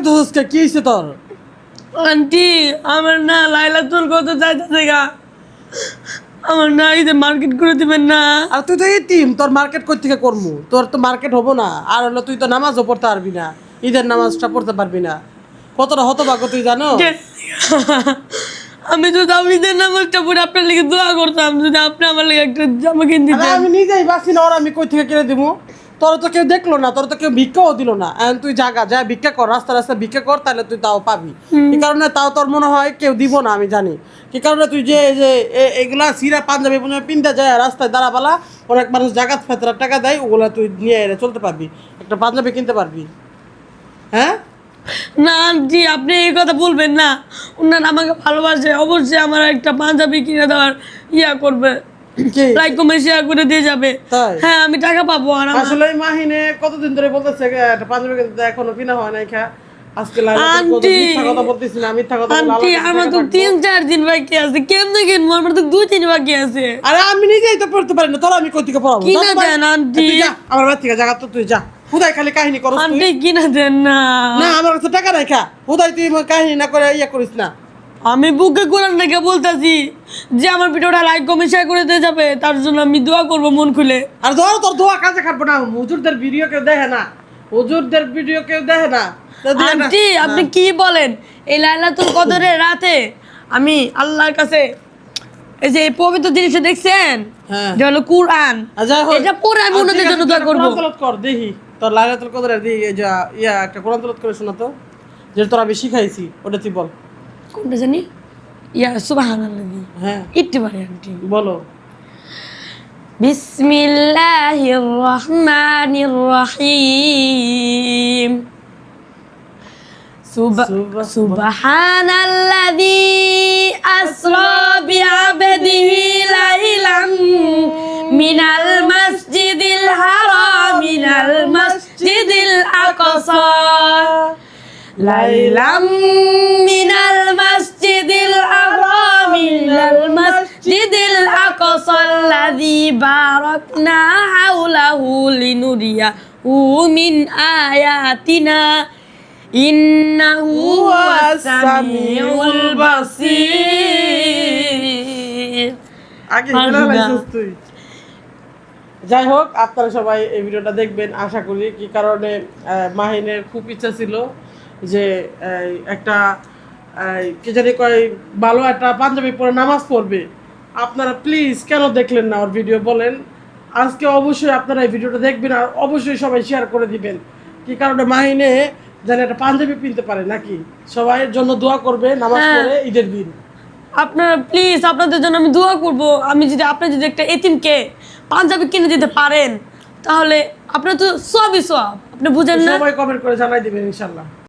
করতেছিস কে? কি হইছে তোর? আন্টি আমার না লাইলাতুল কদর চাইতেছে গা, আমার না ঈদে মার্কেট করে দিবেন না? আর তুই তো এতিম, তোর মার্কেট কই থেকে করমু? তোর তো মার্কেট হবো না। আর হলো তুই তো নামাজও পড়তে পারবি না, ঈদের নামাজটা পড়তে পারবি না। কতটা হতভাগ্য তুই জানো? আমি যদি ঈদের নামাজটা পড়ে আপনার লেগে দোয়া করতাম, যদি আপনি আমার লেগে একটা জামা কিনে আরে দিতেন। আমি নিজেই বাঁচি না, ওর আমি কই থেকে কিনে দিব? তোর তো কেউ দেখলো না, তোর তো কেউ ভিক্ষাও দিল না। এখন তুই জাগা যা ভিক্ষা কর, রাস্তা রাস্তা ভিক্ষা কর, তাহলে তুই তাও পাবি। কি কারণে তাও তোর মনে হয় কেউ দিব না, আমি জানি। কি কারণে তুই যে যে এগুলা সিরা পাঞ্জাবি পাঞ্জাবি পিনতে যায় রাস্তায় দাঁড়াবালা, অনেক মানুষ জাগাত ফেতরা টাকা দেয়, ওগুলা তুই নিয়ে এলে চলতে পারবি, একটা পাঞ্জাবি কিনতে পারবি। হ্যাঁ না আন্টি, আপনি এই কথা বলবেন না। ওনার আমাকে ভালোবাসে, অবশ্যই আমার একটা পাঞ্জাবি কিনে দেওয়ার করবে, কি লাইক কমেন্ট শেয়ার করে দিয়ে যাবে। তাই? হ্যাঁ আমি টাকা পাবো। আর আসলে এই মাহিনে কতদিন ধরে বলতেছে একটা পাঞ্জাবি কিনতে, এখনো কিনা হয় নাই। আজকে আন্টি, মিথ্যা কথা বলতেছি না, মিথ্যা কথা বলে আন্টি আল্লাহর কাছে আমার তো টাকা 3-4 দিন বাকি আছে, কেমনে কিনবো? আমার তো 2-3 বাকি আছে। আরে আমি নিজেই তো পড়তে পারি না, তোরা আমি কই থেকে পড়াবো? কিনা যা তো ভাই। দেন আন্টি। তুই যা আমার বাড়ি থেকে, জায়গা তো তুই যা। হুদাই খালি কাহিনী করস তুই। আন্টি কিনা দেন না। না আমার কাছে টাকা নাই, হুদাই তুই কাহিনী না করে করিস না। আমি বুকে কোরআন রেখে বলতেছি যে আমার ভিডিওটা লাইক কমেন্ট শেয়ার করে দিয়ে যাবে, তার জন্য আমি দোয়া করবো মন খুলে। আর ধর তোর দোয়া কাজে খাটবো না, হুজুরদের ভিডিও কেউ দেখে না, হুজুরদের ভিডিও কেউ দেখে না। তো দিয়ে না। আন্টি আপনি কি বলেন? এই লাইলাতুল কদরের রাতে আমি আল্লাহর কাছে এই যে এই পবিত্র জিনিসটা দেখছেন, হ্যাঁ। যে হলো কুরআন, আর যাই হোক, এটা পড়ে আমি আর ঠিক উন্নতির আছে, জন্য তুই দোয়া একটা করবো। কোরআন তেলাওয়াত কর দেখি, তোর লাইলাতুল কদরের দি যা একটা কোরআন তেলাওয়াত করে শোনা তো, যেটা তোর আমি শিখাইছি, ওটা তুই বল। কোনটা জানি? সুবহানাল্লাহ। হ্যাঁ একটু পারি আন্টি। বলো। বিসমিল্লাহির রহমানির রহিম। সুবহানাল্লাযী আসরা বিআবদিহি লাইলাম মিনাল মাসজিদিল হারাম মিনাল মাসজিদিল আকসা লাইলাম মিনাল মাসজিদিল হারাম মিনাল মাসজিদিল আকসা আল্লাযী বারাকনা হাওলাহু লিনুরিয়াহু মিন আয়াতিনা ইন্নাহু হুয়াস সামিউল বাসীর। আগে তুই। যাই হোক, আপনারা সবাই এই ভিডিওটা দেখবেন আশা করি। কি কারণে মাহিনের খুব ইচ্ছা ছিল যে একটা কি জানি কয় ভালো একটা পাঞ্জাবি পরে নামাজ পড়বে। আপনারা প্লিজ কেন দেখলেন না ওর ভিডিও বলেন? আজকে অবশ্যই আপনারা এই ভিডিওটা দেখবেন আর অবশ্যই সবাই শেয়ার করে দিবেন। কি কারণে মাহিনে যেন একটা পাঞ্জাবি কিনতে পারে, নাকি সবাইয়ের জন্য দোয়া করবে নামাজ পড়ে ঈদের দিন। আপনারা প্লিজ, আপনাদের জন্য আমি দোয়া করব। আমি যদি আপনি যদি একটা এতিমকে পাঞ্জাবি কিনে দিতে পারেন, তাহলে আপনার তো সবই সব। আপনি বুঝেন না? সবাই কমেন্ট করে জানাই দিবেন ইনশাল্লাহ।